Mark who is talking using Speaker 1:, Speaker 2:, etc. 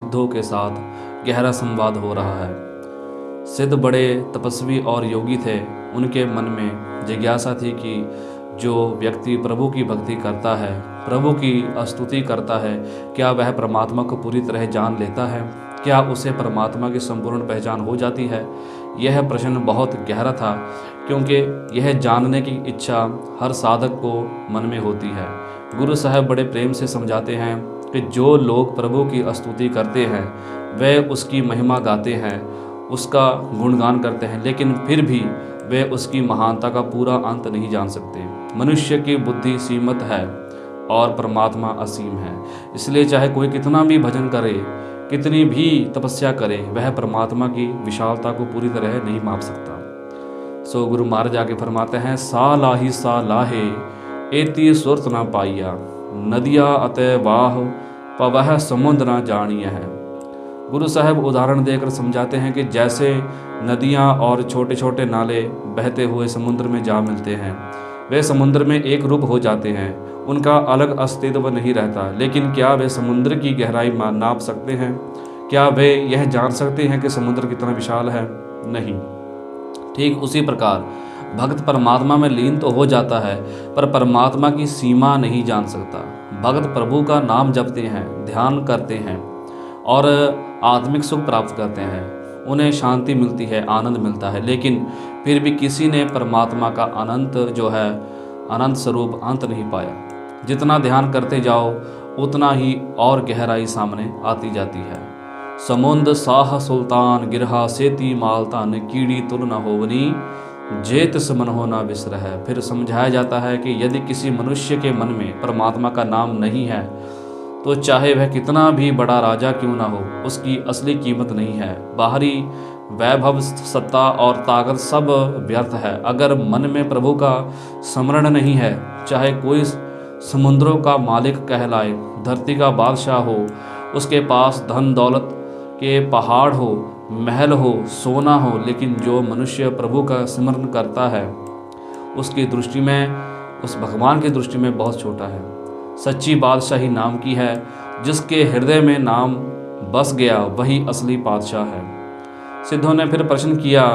Speaker 1: सिद्धों के साथ गहरा संवाद हो रहा है। सिद्ध बड़े तपस्वी और योगी थे। उनके मन में जिज्ञासा थी कि जो व्यक्ति प्रभु की भक्ति करता है, प्रभु की स्तुति करता है, क्या वह परमात्मा को पूरी तरह जान लेता है? क्या उसे परमात्मा की संपूर्ण पहचान हो जाती है? यह प्रश्न बहुत गहरा था, क्योंकि यह जानने की इच्छा हर साधक को मन में होती है। गुरु साहब बड़े प्रेम से समझाते हैं कि जो लोग प्रभु की स्तुति करते हैं, वे उसकी महिमा गाते हैं, उसका गुणगान करते हैं, लेकिन फिर भी वे उसकी महानता का पूरा अंत नहीं जान सकते। मनुष्य की बुद्धि सीमित है और परमात्मा असीम है। इसलिए चाहे कोई कितना भी भजन करे, कितनी भी तपस्या करे, वह परमात्मा की विशालता को पूरी तरह नहीं माप सकता। सो गुरु महाराज आगे फरमाते हैं, सा लाही सा लाहे एती सुरत ना पाइया, नदिया अतः वाह पवह समुद्र ना जानिय है। गुरु साहब उदाहरण देकर समझाते हैं कि जैसे नदियाँ और छोटे छोटे नाले बहते हुए समुद्र में जा मिलते हैं, वे समुद्र में एक रूप हो जाते हैं, उनका अलग अस्तित्व नहीं रहता। लेकिन क्या वे समुद्र की गहराई नाप सकते हैं? क्या वे यह जान सकते हैं कि समुद्र कितना विशाल है? नहीं। ठीक उसी प्रकार भक्त परमात्मा में लीन तो हो जाता है, पर परमात्मा की सीमा नहीं जान सकता। भक्त प्रभु का नाम जपते हैं, ध्यान करते हैं और आत्मिक सुख प्राप्त करते हैं, उन्हें शांति मिलती है, आनंद मिलता है, लेकिन फिर भी किसी ने परमात्मा का अनंत जो है अनंत स्वरूप अंत नहीं पाया। जितना ध्यान करते जाओ उतना ही और गहराई सामने आती जाती है। समुंद साह सुल्तान गिरहा सेती मालतान, कीड़ी तुल न होवनी जेत समन होना विसर है। फिर समझाया जाता है कि यदि किसी मनुष्य के मन में परमात्मा का नाम नहीं है, तो चाहे वह कितना भी बड़ा राजा क्यों ना हो, उसकी असली कीमत नहीं है। बाहरी वैभव, सत्ता और ताकत सब व्यर्थ है अगर मन में प्रभु का स्मरण नहीं है। चाहे कोई समुद्रों का मालिक कहलाए, धरती का बादशाह हो, उसके पास धन दौलत के पहाड़ हो, महल हो, सोना हो, लेकिन जो मनुष्य प्रभु का स्मरण करता है, उसकी दृष्टि में, उस भगवान की दृष्टि में बहुत छोटा है। सच्ची बादशाही नाम की है। जिसके हृदय में नाम बस गया वही असली बादशाह है। सिद्धों ने फिर प्रश्न किया